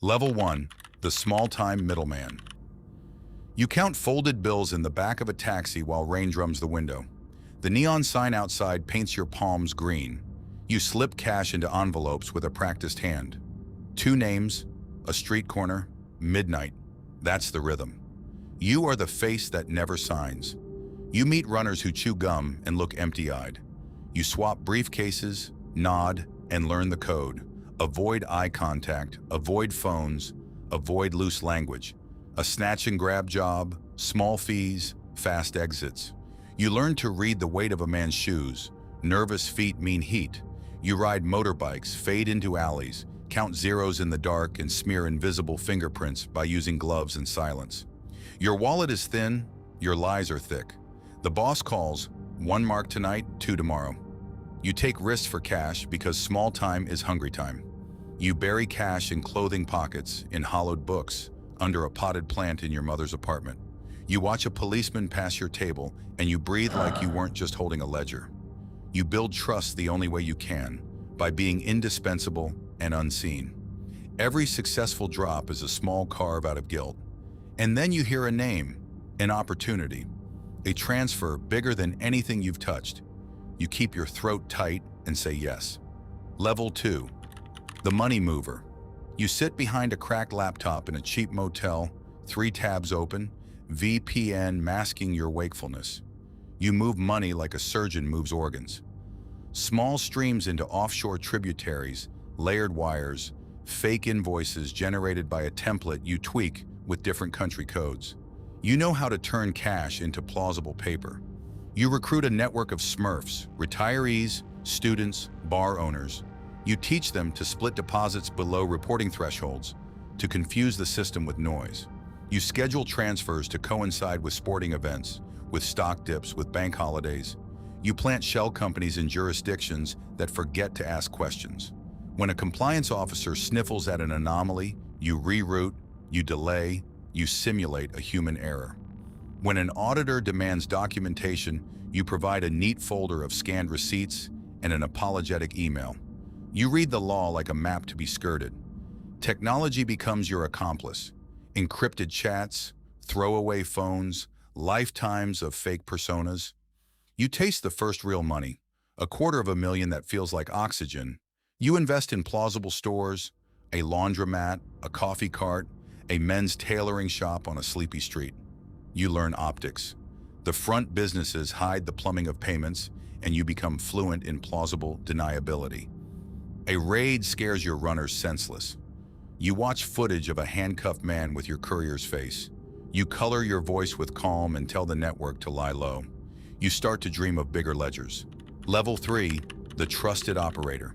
Level 1. The small-time middleman. You count folded bills in the back of a taxi while rain drums the window. The neon sign outside paints your palms green. You slip cash into envelopes with a practiced hand. 2 names, a street corner, midnight. That's the rhythm. You are the face that never signs. You meet runners who chew gum and look empty-eyed. You swap briefcases, nod, and learn the code. Avoid eye contact, avoid phones, avoid loose language. A snatch and grab job, small fees, fast exits. You learn to read the weight of a man's shoes. Nervous feet mean heat. You ride motorbikes, fade into alleys, count zeros in the dark, and smear invisible fingerprints by using gloves and silence. Your wallet is thin, your lies are thick. The boss calls, 1 mark tonight, 2 tomorrow. You take risks for cash because small time is hungry time. You bury cash in clothing pockets, in hollowed books, under a potted plant in your mother's apartment. You watch a policeman pass your table and you breathe like you weren't just holding a ledger. You build trust the only way you can, by being indispensable and unseen. Every successful drop is a small carve out of guilt. And then you hear a name, an opportunity, a transfer bigger than anything you've touched. You keep your throat tight and say yes. Level 2. The money mover. You sit behind a cracked laptop in a cheap motel, 3 tabs open, VPN masking your wakefulness. You move money like a surgeon moves organs. Small streams into offshore tributaries, layered wires, fake invoices generated by a template you tweak with different country codes. You know how to turn cash into plausible paper. You recruit a network of smurfs, retirees, students, bar owners. You teach them to split deposits below reporting thresholds, to confuse the system with noise. You schedule transfers to coincide with sporting events, with stock dips, with bank holidays. You plant shell companies in jurisdictions that forget to ask questions. When a compliance officer sniffles at an anomaly, you reroute, you delay, you simulate a human error. When an auditor demands documentation, you provide a neat folder of scanned receipts and an apologetic email. You read the law like a map to be skirted. Technology becomes your accomplice. Encrypted chats, throwaway phones, lifetimes of fake personas. You taste the first real money, $250,000 that feels like oxygen. You invest in plausible stores, a laundromat, a coffee cart, a men's tailoring shop on a sleepy street. You learn optics. The front businesses hide the plumbing of payments, and you become fluent in plausible deniability. A raid scares your runners senseless. You watch footage of a handcuffed man with your courier's face. You color your voice with calm and tell the network to lie low. You start to dream of bigger ledgers. Level 3, the trusted operator.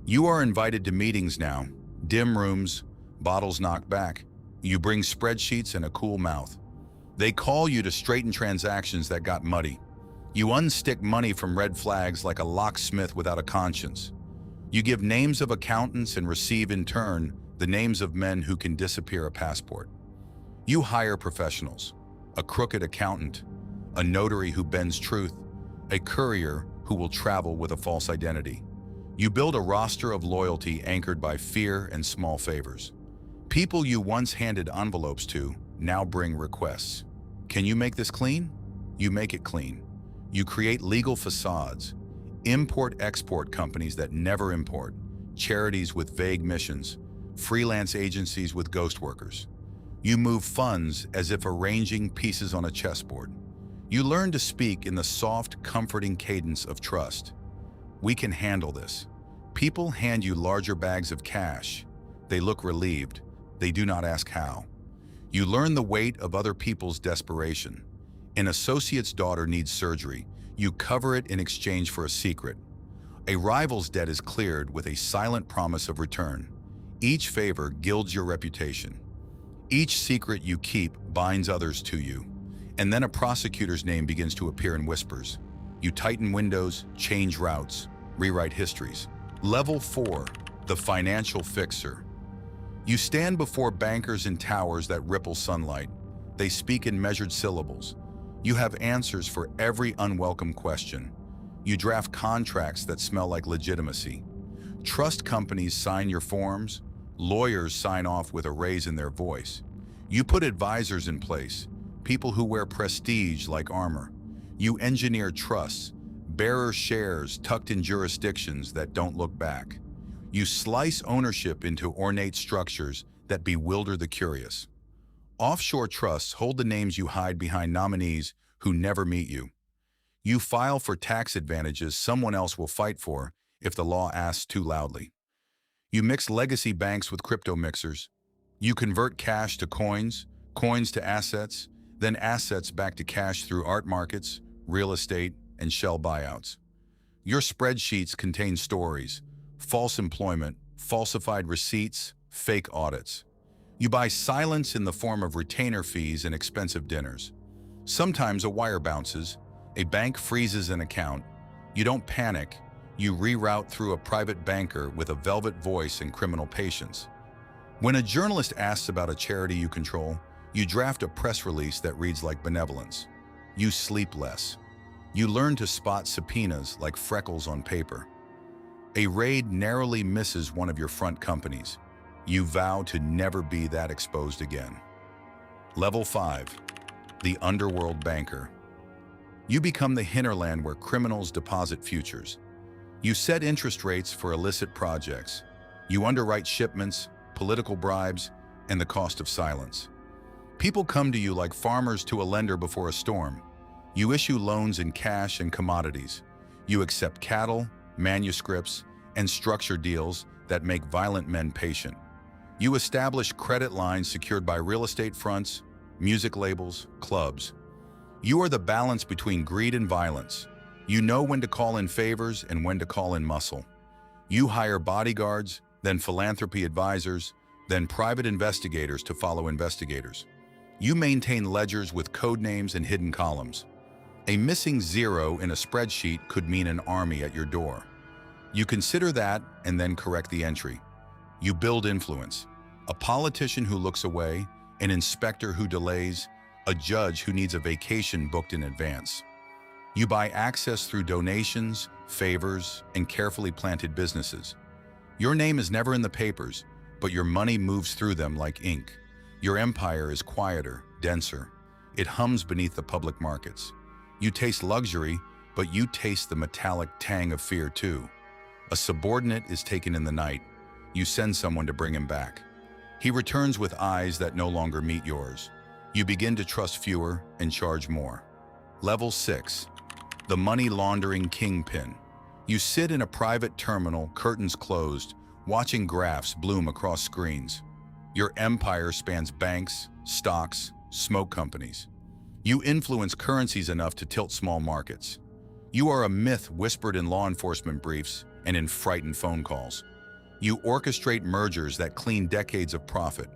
You are invited to meetings now, dim rooms, bottles knocked back. You bring spreadsheets and a cool mouth. They call you to straighten transactions that got muddy. You unstick money from red flags like a locksmith without a conscience. You give names of accountants and receive in turn the names of men who can disappear a passport. You hire professionals, a crooked accountant, a notary who bends truth, a courier who will travel with a false identity. You build a roster of loyalty anchored by fear and small favors. People you once handed envelopes to now bring requests. Can you make this clean? You make it clean. You create legal facades, import-export companies that never import, charities with vague missions, freelance agencies with ghost workers. You move funds as if arranging pieces on a chessboard. You learn to speak in the soft, comforting cadence of trust. We can handle this. People hand you larger bags of cash. They look relieved. They do not ask how. You learn the weight of other people's desperation. An associate's daughter needs surgery. You cover it in exchange for a secret. A rival's debt is cleared with a silent promise of return. Each favor gilds your reputation. Each secret you keep binds others to you. And then a prosecutor's name begins to appear in whispers. You tighten windows, change routes, rewrite histories. Level 4, the financial fixer. You stand before bankers in towers that ripple sunlight. They speak in measured syllables. You have answers for every unwelcome question. You draft contracts that smell like legitimacy. Trust companies sign your forms. Lawyers sign off with a raise in their voice. You put advisors in place, people who wear prestige like armor. You engineer trusts, bearer shares tucked in jurisdictions that don't look back. You slice ownership into ornate structures that bewilder the curious. Offshore trusts hold the names you hide behind nominees who never meet you. You file for tax advantages someone else will fight for if the law asks too loudly. You mix legacy banks with crypto mixers. You convert cash to coins, coins to assets, then assets back to cash through art markets, real estate, and shell buyouts. Your spreadsheets contain stories, false employment, falsified receipts, fake audits. You buy silence in the form of retainer fees and expensive dinners. Sometimes a wire bounces, a bank freezes an account. You don't panic. You reroute through a private banker with a velvet voice and criminal patience. When a journalist asks about a charity you control, you draft a press release that reads like benevolence. You sleep less. You learn to spot subpoenas like freckles on paper. A raid narrowly misses one of your front companies. You vow to never be that exposed again. Level 5. The Underworld Banker. You become the hinterland where criminals deposit futures. You set interest rates for illicit projects. You underwrite shipments, political bribes, and the cost of silence. People come to you like farmers to a lender before a storm. You issue loans in cash and commodities. You accept cattle, manuscripts, and structure deals that make violent men patient. You establish credit lines secured by real estate fronts, music labels, clubs. You are the balance between greed and violence. You know when to call in favors and when to call in muscle. You hire bodyguards, then philanthropy advisors, then private investigators to follow investigators. You maintain ledgers with code names and hidden columns. A missing zero in a spreadsheet could mean an army at your door. You consider that and then correct the entry. You build influence. A politician who looks away, an inspector who delays, a judge who needs a vacation booked in advance. You buy access through donations, favors, and carefully planted businesses. Your name is never in the papers, but your money moves through them like ink. Your empire is quieter, denser. It hums beneath the public markets. You taste luxury, but you taste the metallic tang of fear too. A subordinate is taken in the night. You send someone to bring him back. He returns with eyes that no longer meet yours. You begin to trust fewer and charge more. Level 6. The money laundering kingpin. You sit in a private terminal, curtains closed, watching graphs bloom across screens. Your empire spans banks, stocks, smoke companies. You influence currencies enough to tilt small markets. You are a myth whispered in law enforcement briefs and in frightened phone calls. You orchestrate mergers that clean decades of profit.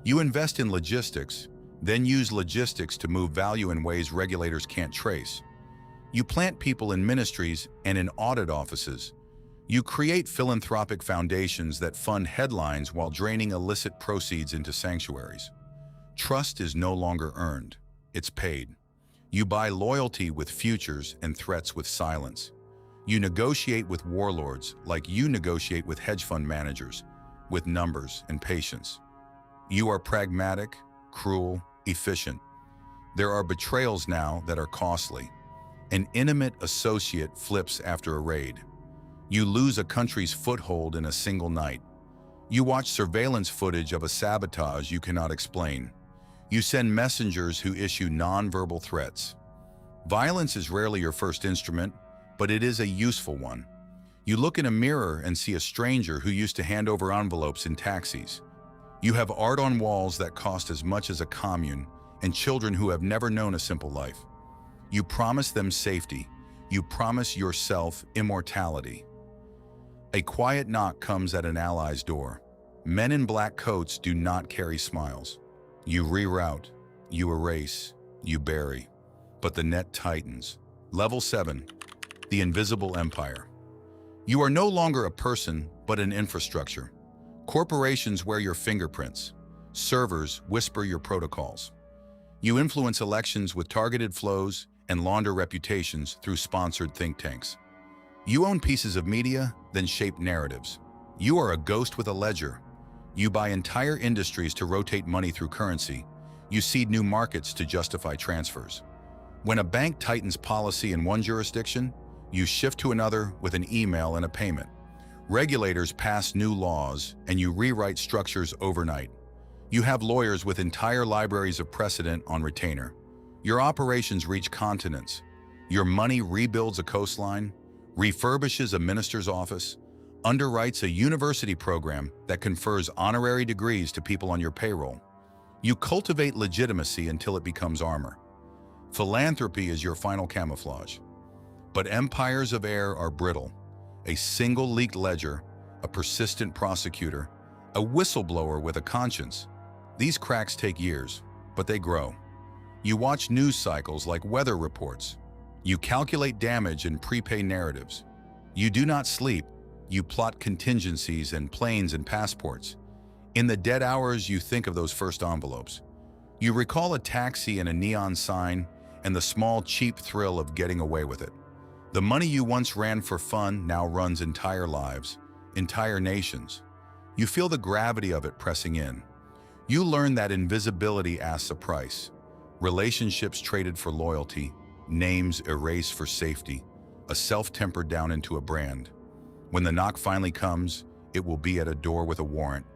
You invest in logistics, then use logistics to move value in ways regulators can't trace. You plant people in ministries and in audit offices. You create philanthropic foundations that fund headlines while draining illicit proceeds into sanctuaries. Trust is no longer earned, it's paid. You buy loyalty with futures and threats with silence. You negotiate with warlords like you negotiate with hedge fund managers, with numbers and patience. You are pragmatic, cruel, efficient. There are betrayals now that are costly. An intimate associate flips after a raid. You lose a country's foothold in a single night. You watch surveillance footage of a sabotage you cannot explain. You send messengers who issue nonverbal threats. Violence is rarely your first instrument, but it is a useful one. You look in a mirror and see a stranger who used to hand over envelopes in taxis. You have art on walls that cost as much as a commune and children who have never known a simple life. You promise them safety. You promise yourself immortality. A quiet knock comes at an ally's door. Men in black coats do not carry smiles. You reroute, you erase, you bury. But the net tightens. Level 7. The Invisible Empire. You are no longer a person, but an infrastructure. Corporations wear your fingerprints. Servers whisper your protocols. You influence elections with targeted flows and launder reputations through sponsored think tanks. You own pieces of media, then shape narratives. You are a ghost with a ledger. You buy entire industries to rotate money through currency. You seed new markets to justify transfers. When a bank tightens policy in one jurisdiction, you shift to another with an email and a payment. Regulators pass new laws, and you rewrite structures overnight. You have lawyers with entire libraries of precedent on retainer. Your operations reach continents. Your money rebuilds a coastline, refurbishes a minister's office, underwrites a university program that confers honorary degrees to people on your payroll. You cultivate legitimacy until it becomes armor. Philanthropy is your final camouflage. But empires of air are brittle. A single leaked ledger, a persistent prosecutor, a whistleblower with a conscience. These cracks take years, but they grow. You watch news cycles like weather reports. You calculate damage and prepay narratives. You do not sleep. You plot contingencies and planes and passports. In the dead hours, you think of those first envelopes. You recall a taxi and a neon sign and the small, cheap thrill of getting away with it. The money you once ran for fun now runs entire lives, entire nations. You feel the gravity of it pressing in. You learn that invisibility asks a price. Relationships traded for loyalty, names erased for safety, a self tempered down into a brand. When the knock finally comes, it will be at a door with a warrant,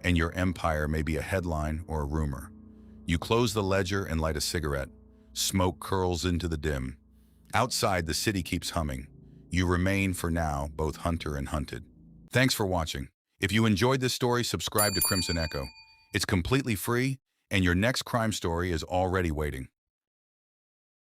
and your empire may be a headline or a rumor. You close the ledger and light a cigarette. Smoke curls into the dim. Outside, the city keeps humming. You remain, for now, both hunter and hunted. Thanks for watching. If you enjoyed this story, subscribe to Crimson Echo. It's completely free, and your next crime story is already waiting.